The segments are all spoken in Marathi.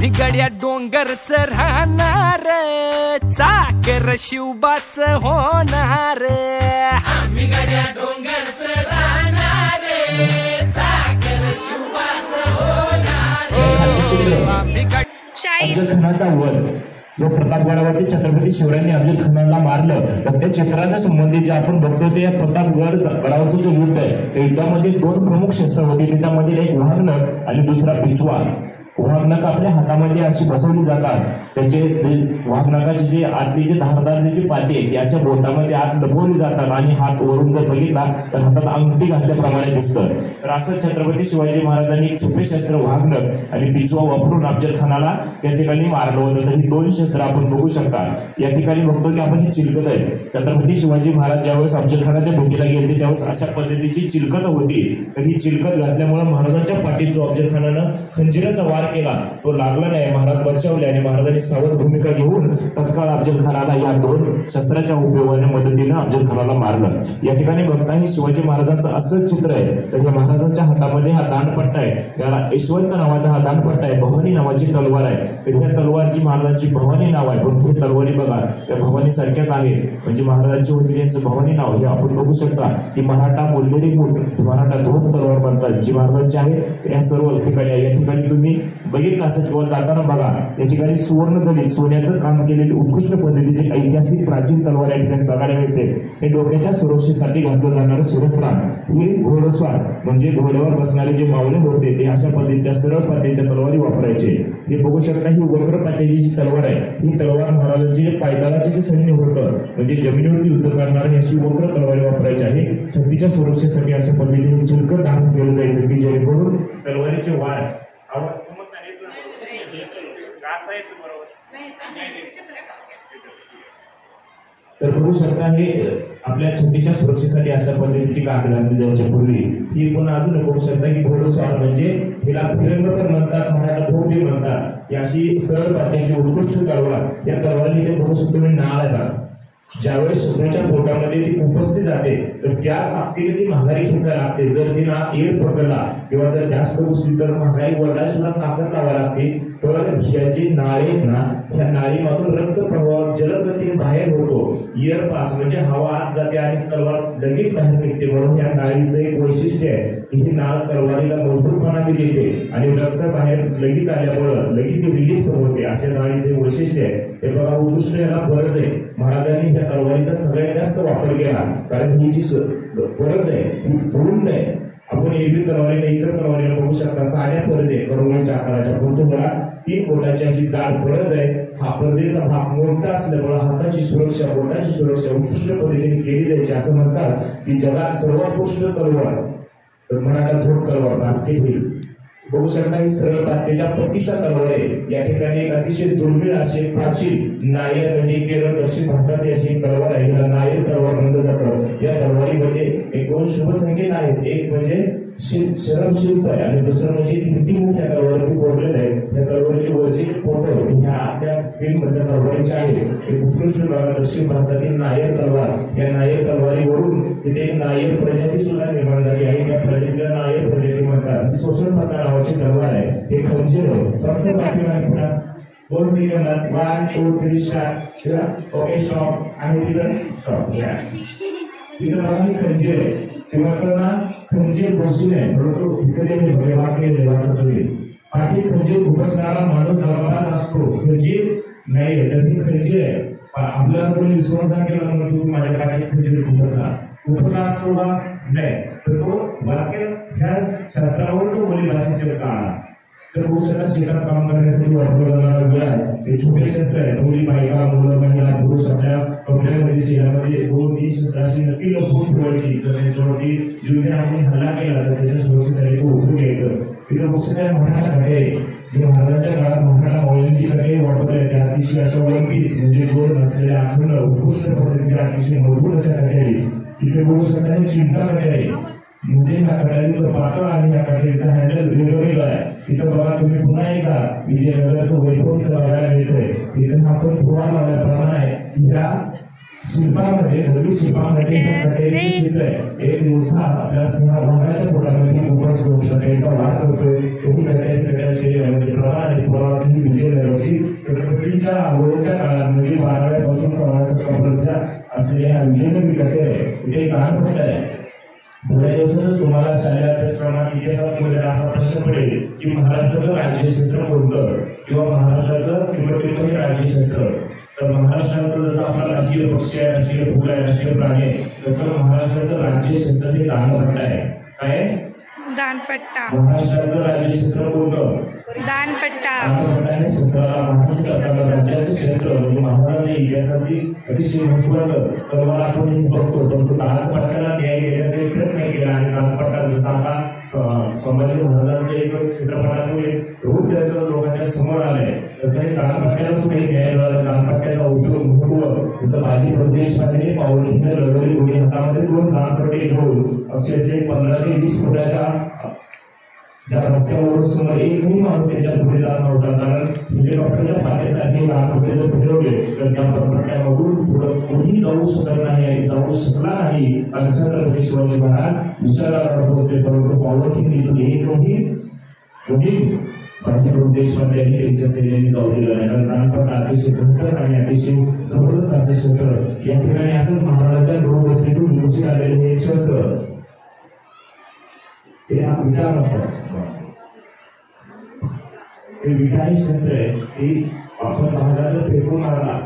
बिगड्या डोंगरच राहणार चाकर शिवबाच होणार बिगड्या डोंगरच राहणार चाकर शिवबाच होणार अफजल खानाचा वध जो प्रतापगडावरती छत्रपती शिवरायांनी अफजल खानाला मारलं तर त्या चित्राच्या संबंधी जे आपण बघतो ते प्रतापगड गडावरचं जो युद्ध आहे त्या युद्धामध्ये दोन प्रमुख शस्त्र होती त्याच्यामध्ये एक वाघनख आणि दुसरा पिचवा वाघनख आपल्या हातामध्ये अशी बसवली जातात त्याचे वाघनखाचे जे आतली जे धारदार जे पाते त्याच्या बोटामध्ये आत दबवली जातात आणि हात वरून जर बघितला तर हातात अंगठी घातल्याप्रमाणे दिसतं तर असं छत्रपती शिवाजी महाराजांनी छुपे शस्त्र वाघनख आणि पिचवा वापरून अफजल खानाला त्या ठिकाणी मारलं होतं तर ही दोन शस्त्र आपण बघू शकता या ठिकाणी बघतो की आपण ही चिलकत आहे छत्रपती शिवाजी महाराज ज्यावेळेस अफजल खानाच्या भेटीला गेले त्यावेळेस अशा पद्धतीची चिलकत होती तर ही चिलकत घातल्यामुळे महाराजांच्या पाठीत जो अफजल खानानं खंजिराचा वार केला तो लागला नाही महाराज बचावले आणि महाराजांनी सावध भूमिका घेऊन तत्काळ अफजल खानाला या दोन शस्त्राच्या उपयोगाने मदतीनं अफजल खानाला मारलं या ठिकाणी बघता हे शिवाजी महाराजांचं असं चित्र आहे तर या महाराजांच्या हातामध्ये हा दांडपट्टा आहे याला यशवंत नावाचा हा दांडपट्टा आहे भवानी नावाची तलवार आहे तर ह्या तलवारची महाराजांची भवानी नाव आहे पण हे तलवारी बघा त्या भवानी सारख्याच आहे म्हणजे महाराजांची होती त्यांचं भवानी नाव हे आपण बघू शकता की मराठा बोललेली मूठ मराठा धोम तलवार म्हणतात जी महाराजांची आहे या सर्व ठिकाणी आहे या ठिकाणी तुम्ही बघितलं असं किंवा जाताना बघा या ठिकाणी सुवर्ण जडित सोन्याचं काम केलेली उत्कृष्ट पद्धतीची ऐतिहासिक प्राचीन तलवार या ठिकाणी बघायला मिळते हे डोक्याच्या सुरक्षेसाठी घातलं जाणारं शिरस्त्राण हे घोडस्वार म्हणजे घोड्यावर बसणारे जे मावळे होते ते अशा पद्धतीच्या सरळ पात्याच्या तलवारी वापरायचे हे बघू शकता ही वक्र पात्याची जी तलवार आहे ही तलवार महाराजांची पायदळाचे जे सैन्य होतं म्हणजे जमिनीवरती युद्ध करणारे अशी वक्र तलवारी वापरायची आहे छातीच्या सुरक्षेसाठी अशा पद्धतीने चिलकत धारण केलं जायचं की जेणेकरून तलवारीचे वार आवाज तर बघू शकता हे आपल्या छातीच्या सुरक्षेसाठी अशा पद्धतीची काकड घातली जायच्या पूर्वी ही पुन्हा अजून बघू शकता की घोडस्वार म्हणजे हिला फिरंग पण म्हणतात मराठा धोबी म्हणतात ही अशी सरळ पात्याची उत्कृष्ट तलवार या तलवारीने ते बघू शकतो तुम्ही नाळ आहे ज्यावेळेस शत्रूच्या पोटामध्ये ती उपस्थित जाते तर त्या ताकदीने ती महागारी खेचायला लागते जर ती ना एअर पकडला किंवा जर जास्त घुसली तर महागारी वरला सुद्धा ताकद लावावी लागते तर ह्या जी नाळे ना ह्या नाळीमधून रक्त प्रवाह जलदगतीने बाहेर होतो इयर पास म्हणजे हवा आत जाते आणि तलवार लगेच बाहेर निघते म्हणून या नाळीचं एक वैशिष्ट्य आहे की ही नाळ तलवारीला मजबूतपणा बी देते आणि रक्त बाहेर लगेच आल्यामुळं लगेच ती रिलीज पण होते अशा नाळीचे वैशिष्ट्य आहे हे बघा उत्कृष्ट याला गरज आहे महाराजांनी ह्या तलवारीचा सगळ्यात जास्त वापर केला कारण ही जी गरज आहे ही तुरुंद आहे आपण एरवी तलवारीला इतर तलवारीला बघू शकता साध्या परज आहे करवळीच्या आकाराच्या पण तुम्हाला 3 बोटाची अशी जाड परज आहे हा परजेचा भाग मोठा असल्यामुळे हाताची सुरक्षा बोटाची सुरक्षा उत्कृष्ट पद्धतीने केली जायची असं म्हणतात की जगात सर्वोत्कृष्ट तलवार मराठा धोड तलवार बास्केट हिल बघू शकता ही सरळ पात्याच्या पट्टीचा तलवार आहे या ठिकाणी एक अतिशय दुर्मिळ असे प्राचीन नायर म्हणजे केरळ दक्षिण भारतात अशी तलवार आहे हिला नायर तलवार म्हणलं जातं या तलवारीमध्ये एक 2 शुभ संकेत आहेत एक म्हणजे शरम शिल्प आहे आणि दुसरं म्हणजे कीर्तिमुख या तलवारीवरती कोरलेलं आहे या तलवारीचे वरचे फोटो ह्या आपल्या स्क्रीन मध्ये तलवारीचे आहे एक उत्कृष्ट बघा दक्षिण भारतातील नायर तलवार या नायर तलवारीवरून तिथे एक नायर प्रजाती सुद्धा निर्माण झाली आहे त्या प्रजातीला नायर प्रजाती म्हणतात ही शोषण प्रकार नावाची तलवार आहे हे खंजीर आहे फक्त पाठीमागे 2 सेकंदात 1 2 3 स्टार्ट ओके स्टॉप आहे तिथं स्टॉप तिथं बघा ही खंजीर आहे ते म्हणताना खंजीर बसून आहे परंतु इकडे वाक्य देवाचं तुम्ही पाठी खंजीर खुपसणारा माणूस धर्मात असतो खंजीर नाही तर ही खंजीर आहे आपल्याला कोणी विश्वास केला म्हणून तुम्ही माझ्या पाठी खंजीर खुपसा असतो का नाही तर तो वाक्य ह्या शास्त्रावर तो बोली भाषेचे काळ तर पुरुषाला शेतात काम करण्यासाठी वापरला जाणारा हे छोटे शस्त्र आहे मुली बायका मुलं महिला पुरुष आपल्या कपड्यामध्ये शेतामध्ये 2-3 शस्त्राशी नक्की लपवून ठेवायची तर त्याच्यावरती जुने आपण हल्ला केला तर त्याच्या सुरक्षेसाठी तो उठून घ्यायचं तिथं पुस्तकात मराठा घडे महाराजांच्या काळात मराठा मौल्यांची घडे वापरले त्या अतिशय अशा 1 पीस म्हणजे जोड नसलेल्या आखंड उत्कृष्ट पद्धतीने अतिशय मजबूत अशा घडे आहे तिथे बघू शकता हे चिंता घडे आहे म्हणजे ह्या कटारीचं पातळ आणि ह्या कटारीचं हँडल वेगवेगळं आहे इथं बघा तुम्ही पुन्हा एकदा विजयनगरचं वैभव इथं बघायला मिळतंय इथं आपण फुवा लावल्याप्रमाणे ह्या शिल्पामध्ये दगडी शिल्पामध्ये कटेरीचे चित्र आहे. एक योद्धा आपल्या सिंहाच्या पोटामध्ये उभं सोडतो, त्यांचा वाद करतोय. त्यांनी कटेरी म्हणजे प्रवाह आणि पुरावाची विजय मिळवली. कटेरीच्या अगोदरच्या काळामध्ये 12व्या पासून 16व्या शतकापर्यंतच्या असलेल्या ह्या विजयनगरी कटेरी आहे. इथे लहान मोठं आहे. थोड्या दिवसातच तुम्हाला शालेय अभ्यासक्रमात इतिहासामध्ये असा प्रश्न पडेल की महाराष्ट्राचं राज्यशास्त्र कोणतं किंवा महाराष्ट्राचं किंवा राज्यशास्त्र. तर महाराष्ट्राचं जसं आपला राजकीय पक्ष आहे, राजकीय फूल आहे, राजकीय प्राणी आहे, तसं महाराष्ट्राचं राज्यशास्त्र हे दानपट्टा आहे. काय दानपट्टा? महाराष्ट्राचं राज्यशास्त्र कोणतं? दानपट्टा. दानपट्टा हे शस्त्राला महाराष्ट्र सरकारला राज्याचे शस्त्र म्हणजे महाराष्ट्राच्या इतिहासाची अतिशय महत्वाचं. तर मला आपण बघतो पण तो दानपट्ट्याला न्याय देण्याचा प्रयत्न केला आणि दानपट्टा जसा आता संभाजी महाराजांचं एक चित्रपटातून एक रूप त्याचं लोकांच्या समोर आलंय तसं दानपट्ट्याला सुद्धा एक न्याय मिळाला. दानपट्ट्याचा उपयोग महत्व जसं बाजी प्रदेशमध्ये पावलीने लढवली दोन्ही हातामध्ये 2 दानपट्टे घेऊन अक्षरशः 15 ते 20 फुटाच्या ज्या रस्त्यावर समोर एकही माणूस त्याच्या पुढे जात नव्हता. कारण हेलिकॉप्टरच्या पाठीसाठी दानपट्टे जर फिरवले तर त्या पट्ट्यामधून पुढे कोणी जाऊ शकत नाही आणि जाऊ शकला नाही. आणि छत्रपती शिवाजी महाराज विशाळगडावर पोहोचले परंतु पावलोखिंड इथून एकही कोणी बाजी प्रदेशमध्ये त्यांच्या सैन्याने जाऊ दिलं नाही. कारण दानपट्टा अतिशय घटक आणि अतिशय जबरदस्त असे शस्त्र. या ठिकाणी असंच महाराजांच्या 2 गोष्टीतून विकसित आलेले हे एक शस्त्र हे हा विटा म्हणतात. हे विटा ही शस्त्र आहे की आपण महाराज फेकून मारला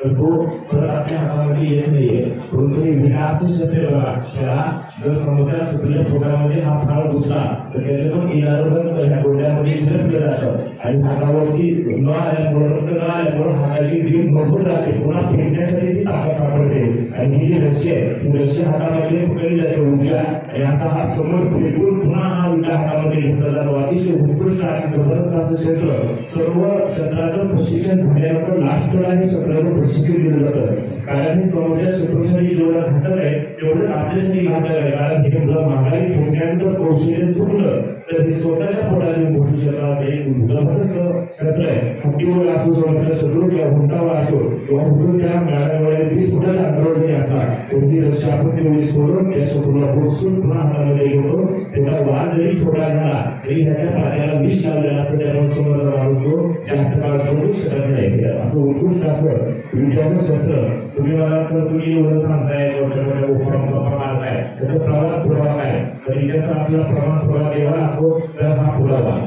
तर तो परत आपल्या हातामध्ये येत नाहीये. परंतु हे विटा असं शस्त्र बघा त्याला जर समुद्रात सुटलेल्या पोटामध्ये हा फाळ घुसला तर त्याच्यातून येणारं ह्या गोंड्यामध्ये झिरपलं जातं आणि हातावरती न आल्यामुळे हाताची ग्रीप मजबूत राहते. पुन्हा फेकण्यासाठी ती ताकद सापडते. आणि ही जी रस्सी आहे ही रस्सी हातामध्ये पकडली जाते उजव्या आणि असा हात समोर फेकून पुन्हा हा विटा हातामध्ये घेतला जातो. अतिशय उत्कृष्ट आणि जबरदस्त असं शस्त्र. सर्व शस्त्राचं प्रशिक्षण झाल्यानंतर लास्टला हे शस्त्राचं प्रशिक्षण दिलं जातं. कारण हे समोरच्या शत्रूसाठी जेवढं घातक आहे तेवढंच आपल्यासाठी घातक आहे. कारण हे मुलं महागाई ठोकण्याचं जर कौशल्य चुकलं तर हे स्वतःच्या पोटाने बसू शकतं असं एक जबरदस्त शस्त्र आहे. हत्तीवर असो समोरच्या शत्रू किंवा हुंटावर असो किंवा हुंटून त्या मॅडममध्ये 20 फुटाच्या अंतरावर जरी असला तर ती रस्सी आपण तेवढी सोडून त्या शत्रूला बोचून पुन्हा हातामध्ये घेतो. त्याचा वाद जरी छोटा झाला तरी ह्याच्या पात्याला विष लावलेला असं त्यामुळे समोरचा माणूस तो जास्त काळ जोडू शकत नाही. असं उत्कृष्ट असं विट्याचं शस्त्र. तुम्ही मला असं तुम्ही एवढं सांगताय मारताय त्याचा प्रमाण पुरावा काय तर इतिहासात आपला प्रमाण पुरावा द्यावा लागतो. तर हा पुरावा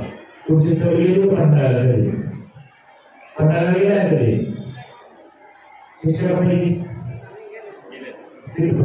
तुमचे सगळे लोक पंधराला गेलाय तरी शिक्षकापैकी शिल्प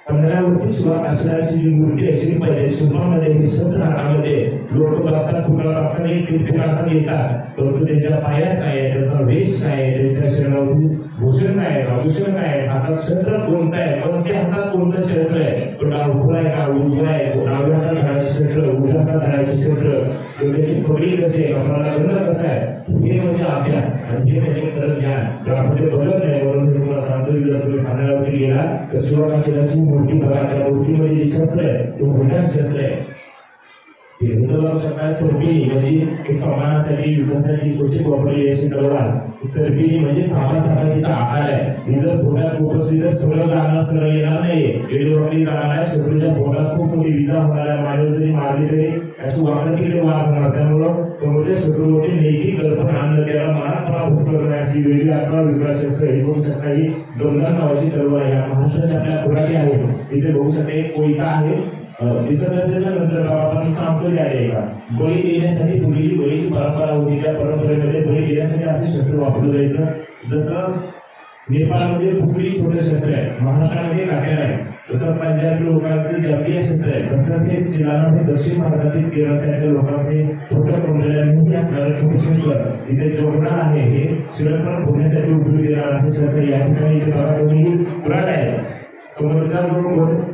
15वरती सुरुवात असणारी जी मूर्ती आहे शिल्प आहे शिल्पामध्ये हे शस्त्र हातामध्ये लोक बघतात कुणाला बघतात एक शिल्पी हातात येतात परंतु त्यांच्या पायात काय आहे त्यांचा वेश काय आहे त्यांच्या शरीरावरती भूषण काय आहे आभूषण काय आहे हातात शस्त्र कोणतं आहे कोणत्या हातात कोणतं शस्त्र आहे तो डावखुरा आहे का उजवा आहे डाव्या हातात धरायचे शस्त्र उजव्या हातात धरायचे शस्त्र त्याची पगडी कशी आहे कपडाला गंध कसा आहे हे म्हणजे अभ्यास आणि हे म्हणजे खरं ज्ञान आपण ते बघत नाही. म्हणून मी तुम्हाला सांगतो की जर तुम्ही खाण्यावरती गेला तर शिवकाशीची मूर्ती बघा त्या मूर्तीमध्ये जे शस्त्र आहे ते मोठ्या शस्त्र आहे. सरपिणी म्हणजे एक सामानासाठी युद्धासाठी क्वचित वापरलेली अशी तलवार. सरपिणी म्हणजे सामासाठीचा आकार आहे. ही जर पोटात उपसली तर सरळ जाणार सरळ येणार नाहीये. वेळोवेळी जाणाऱ्या शत्रूच्या पोटात खूप मोठी विजा होणाऱ्या मानव जरी मारली तरी अशी वापरलेले वाद होणार. त्यामुळं समोरच्या शत्रूवरती नैतिक कल्पना आणणं त्याला मनात पराभूत करणं अशी वेगळी अथवा विकास शस्त्र हे बघू शकता. ही जमदार नावाची तलवार आहे. महाराष्ट्राच्या आपल्या पुराणी आहे. इथे बघू शकता एक कोयता आहे दिसत असेल ना नंतर आपण सांगतो आहे का बळी देण्यासाठी पूर्वीची बळीची परंपरा होती. त्या परंपरेमध्ये बळी देण्यासाठी असे शस्त्र वापरलं जायचं. जसं नेपाळमध्ये फुकरी छोटे शस्त्र आहे महाराष्ट्रामध्ये काट्यार आहे तसं पंजाबी लोकांचे जंगली शस्त्र आहे तसंच हे चिलाना दक्षिण भारतातील केरळच्या लोकांचे छोट्या कोंबड्यांनी असणारे छोटे शस्त्र इथे जोडणार आहे. हे शिरस्त्र फोडण्यासाठी उपयोगी देणार असे शस्त्र या ठिकाणी इथे बघा तुम्ही पुराण आहे. समोरचा जो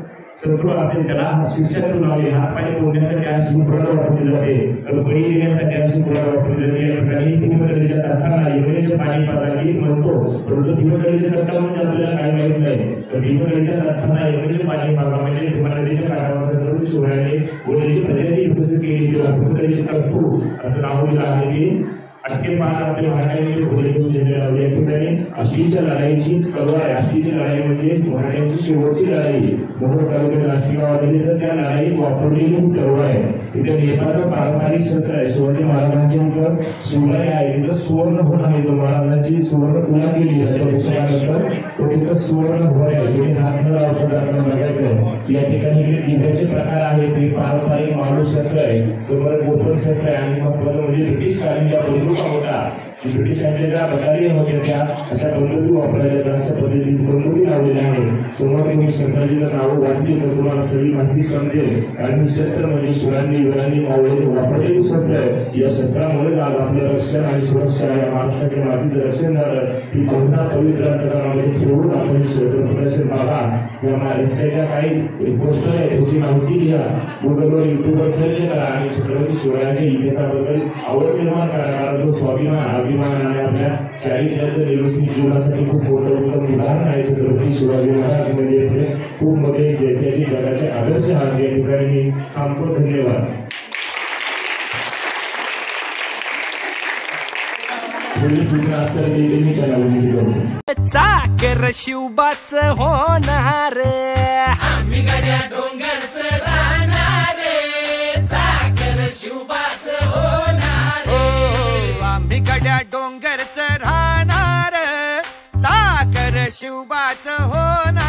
शत्रू असेल त्याला शिक्षण लावले हातपाय तोडण्यासाठी अशी पुराण वापरली जाते तर बळी देण्यासाठी अशी पुराण वापरली जाते. या ठिकाणी भीमनदीच्या तटाला यमुनेचे पाणी पाजावी म्हणतो परंतु भीमनदीच्या तटा म्हणजे आपल्याला काही माहित नाही. तर भीमनदीच्या तटाला यमुनेचे पाणी पाजा म्हणजे भीमनदीच्या काठावर छत्रपती शिवरायांनी गोळीची प्रजाती विकसित केली. भीमनदीचे तट्टू असं नाव दिलं आहे की अष्टे महाराज आपल्या मराठ्यांमध्ये घोडे घेऊन झेंडे लावले. या ठिकाणी आष्टीच्या लढाईचीच तलवार आहे. आष्टीची लढाई म्हणजे मराठ्यांची शेवटची लढाई. मोहोळ तालुक्यात आष्टी गावात आली तर त्या लढाईत वापरलेली ही तलवार आहे. इथे नेपाळचं पारंपरिक शस्त्र आहे. शिवाजी महाराजांचे इथं शिवराई आहे. तिथं सुवर्ण होण आहे. जो महाराजांची सुवर्ण तुला केली त्याच्या विषयानंतर तो तिथं सुवर्ण होण आहे. तुम्ही हात न लावता जाताना बघायचं. या ठिकाणी इथे दिव्याचे प्रकार आहेत. ते पारंपरिक माणूस शस्त्र आहे. समोर गोपन शस्त्र आहे. आणि महत्वाचं म्हणजे ब्रिटिश कालीन बंदुका होता. ब्रिटिशांच्या ज्या बटालियन होत्या त्या अशा बंदुकी वापरायच्या अशा पद्धतीने बंदुकी लावलेल्या आहेत. समोर तुम्ही शस्त्राची जर नावं वाचली तर तुम्हाला सगळी माहिती समजेल. कारण ही शस्त्र म्हणजे सुरांनी वीरांनी मावळ्यांनी वापरलेली शस्त्र आहे. या शस्त्रामुळे आज आपलं रक्षण आणि सुरक्षा या महाराष्ट्राच्या मातीचं रक्षण झालं. ही बहुना पवित्र अंतकरणामध्ये ठेवून आपण ही शस्त्र प्रदर्शन बघा. या महाराष्ट्राच्या काही पोस्टर आहेत त्याची माहिती लिहा. गुगलवर युट्यूबवर सर्च करा आणि छत्रपती शिवरायांच्या इतिहासाबद्दल आवड निर्माण करा. कारण तो स्वाभिमान आणि आपल्या चारित्र्याचं व्यवस्थित जीवनासाठी खूप मोठं उदाहरण आहे. छत्रपती शिवाजी महाराज म्हणजे खूप मोठे ज्याचे जगाचे आदर्श आहेत. या ठिकाणी मी थांबतो. धन्यवाद. पुढील सूचना असेल ते मी त्याला विनंती करतो. चाकर शिवबाच होणार आम्ही गड्या डोंगरचं राहणार चाकर शिवबाच होणार. आम्ही गड्या डोंगरचं राहणार चाकर शिवबाच होणार.